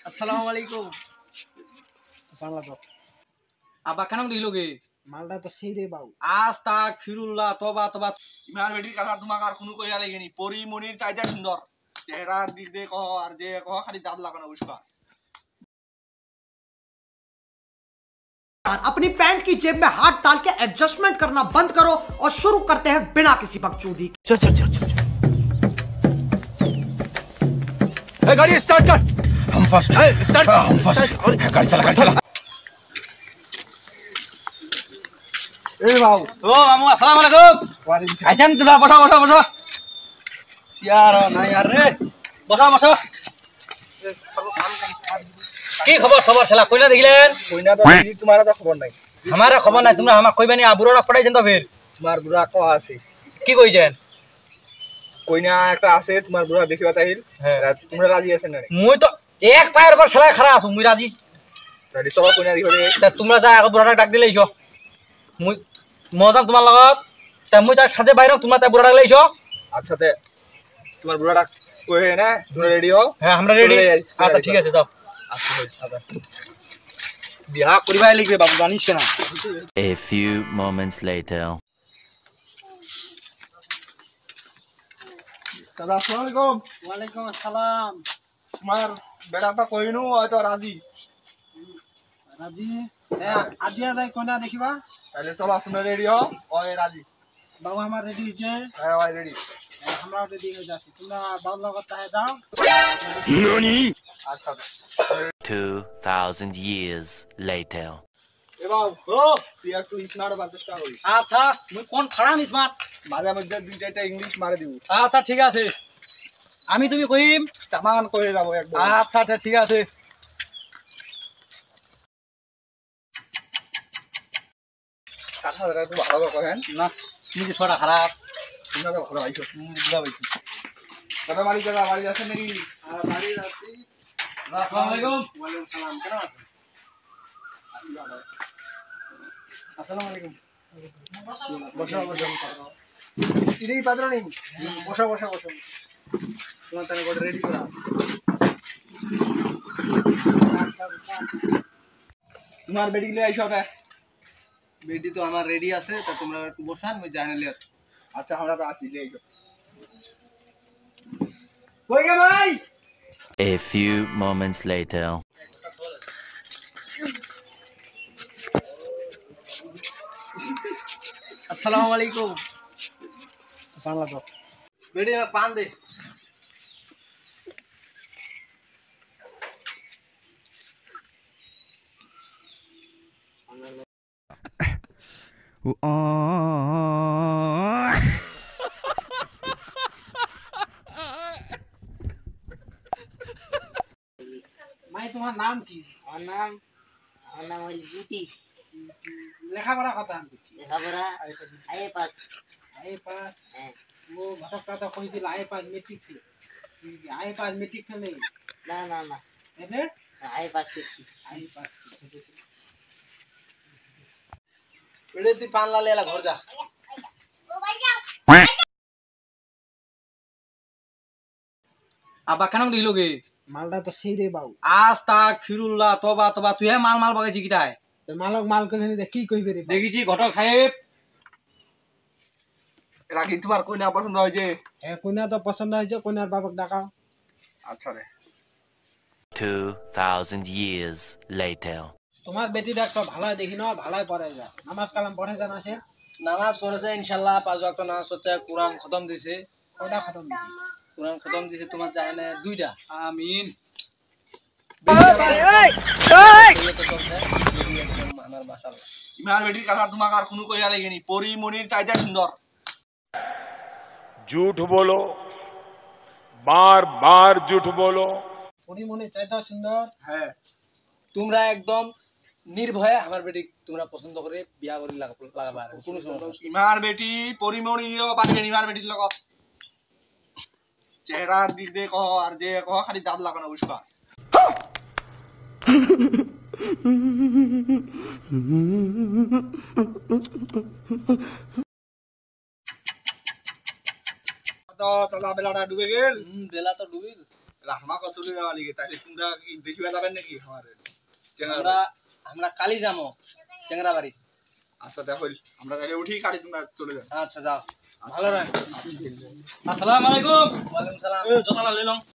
আসসালামুয়ালাইকুম। বাংলা তো আব্বা কেন দিলোগে মালটা তো সেই রে বাবু। আস্তাক ফিরুল্লাহ তবা তবা। ইমার বেটির কথা তোমাক আর কোনো কইয়া লাগেনি। পরি মনির চাইতে সুন্দর চেহারার দিক দিয়ে কহ আর যে কহ খালি দাঁত লাগানো উস্কা। अपनी पैंट की जेब में हाथ डाल के एडजस्टमेंट करना बंद करो और शुरू करते हैं बिना किसी बकचोदी। चल चल चल चल गाड़ी स्टार्ट कर। हम फर्स्ट स्टार्ट हम फर्स्ट गाड़ी चला এ বাবু ও মামু আসসালামু আলাইকুম। আইছেন তোরা বসো বসো বসো। সিয়ার না यार রে বসো বসো। কি খবর খবর শালা কইনা দেখিলেন? কইনা তো দিদি তোমার তো খবর নাই। আমারে খবর নাই, তোমরা আমাক কইবানি আবুররা পড়াইছেন তো ফের। তোমার বুড়া কহ আছে কি কইছেন? কইনা একটা আছে তোমার বুড়া দেখিবা চাইল। হ্যাঁ। তোমরা রাজি আছেন না? মুই তো এক পায়ের উপর শালা খাড়া আছো, মুই রাজি। রাজি সবাই কইনা দিও রে। তা তোমরা যা আগে বুড়াটা ডাক দিলেইছো। মুই মজাম তোমার লগত। তা মুই তার সাজে বাইরে তোমরা তা বুড়াটা লইছো। আচ্ছা তে তোমার বুড়াটা কই না তোমরা রেডি হও? হ্যাঁ আমরা রেডি। আচ্ছা ঠিক আছে যাও। আচ্ছা আচ্ছা বিয়া করিবাই লিখবে বাবু, জানিস না? A few moments later. দাদা আসসালামু আলাইকুম। ওয়ালাইকুম আসসালাম। তোমার বেটাটা কইনু হয়তো রাজি। রাজি আজিয়া যাই কোনা দেখিবা। তাহলে চলো তোমরা রেডি হও। ওই রাজি। বাবু আমার রেডি হইছে, হ্যাঁ ভাই রেডি। আমরা রেডি হয়ে যাচ্ছি। তোমরা বাবুর লগত তাহে যাও। আচ্ছা 2000 years later. এ বাবু ও তুই একটু স্মার্ট হবার চেষ্টা করিস। আচ্ছা মুই কোন খারাপ স্মার্ট। মাঝে মধ্যে দুই চারটা ইংলিশ মারে দিব। আচ্ছা ঠিক আছে, আমি তুমি কইম। তামান কয়ে যাবো একদম। আচ্ছা ঠিক আছে। কথাটা একটু ভালো করে কহেন। না তুমি ছড়া খারাপ। তোমরা তো ভালো আইছো। বুঝা পাইছি। দাদা বাড়ি যাচ্ছেন নাকি? বাড়ি যাচ্ছি। আসসালামু আলাইকুম। ওয়ালাইকুম সালাম। কেন আছেন? আসসালামু আলাইকুম। বসো বসো। ইরেই পাত্র নেই। বসো বসো বসো। তোমার তাহলে গোটা রেডি করা। তোমার বেটি গিয়ে আইসো তা। বেটি তো আমার রেডি আছে, তা তোমরা একটু বসান, মই জানি লিয়া। আচ্ছা আমরা তো আসি লে আইসো। কই গে ভাই? A few moments later. আসসালামু আলাইকুম। বাংলা তো বেটি পান দে। মাই তোমার নাম কি? আমার নাম হইল বিউটি। লেখাপড়া কথা আমি বলছি। লেখাপড়া আইএ পাস। I pass. হ্যাঁ। ও ঘটক কথা কইছিল I pass matric fail. I pass matric fail নেই। না না না এনে আইএ পাস করছি। I pass. বেটি তুই পান লালে এলা ঘর যা। আব্বা কেন দিলোগে মালটা তো সেই রে বাবু। আস্তাক ফিরুল্লাহ তবা তবা। তুই মাল মাল বাগাইছি কিটায়? মালক মাল কইবে না কি কইবে রে? দেখিছি ঘটক সাহেব। রাখি তোমার কইনা পছন্দ হয়েছে? হ্যাঁ কোনা তো পছন্দ হয়েছে, কোনার বাবাক ডাকাও। আচ্ছা রে। 2000 years later. তোমার বেটিটা একটা ভালো দেখি না, ভালোই পড়ে যায়। নামাজ কালাম পড়ে জানা আছে? নামাজ পড়েছে ইনশাআল্লাহ, 5 ওয়াক্ত নামাজ পড়ছে, কোরআন খতম দিছে। কয়টা খতম দিছি? কোরআন খতম দিছে তোমার যায় না 2টা। আমিন। আমার মাশাআল্লাহ। ইমার বেটির কথা তোমাক আর কোনো কইয়া লাগেনি। পরি মনির চাইতে সুন্দর। झूठ बोलो बार बार झूठ बोलो। পরিমনে চাইতা সুন্দর। হ্যাঁ তোমরা একদম নির্ভয়ে আমার বেটি তোমরা পছন্দ করে বিয়া করে লাগাবা, আর কোনো সমস্যা নাই। ইমার বেটি পরিমনিও পারবেন ইমার বেটির লগত। চেহারার দিক দিয়ে কহ আর যে কহ খালি দাঁত লাগানো উস্কা। তো চালা বেলাটা ডুবে গেল। বেলা তো ডুবে রাহমা কচুরি যাওয়া লাগে তাহলে তোমরা কি দেখিবা যাবেন নাকি আমাদের আমরা আমরা কালি যাবো চেংরাবাড়ি আচ্ছা দেখো আমরা তাহলে উঠি কালি তোমরা চলে যাও আচ্ছা যাও ভালো রাখ আসসালামু আলাইকুম ওয়ালাইকুম সালাম এ জোতা লই লং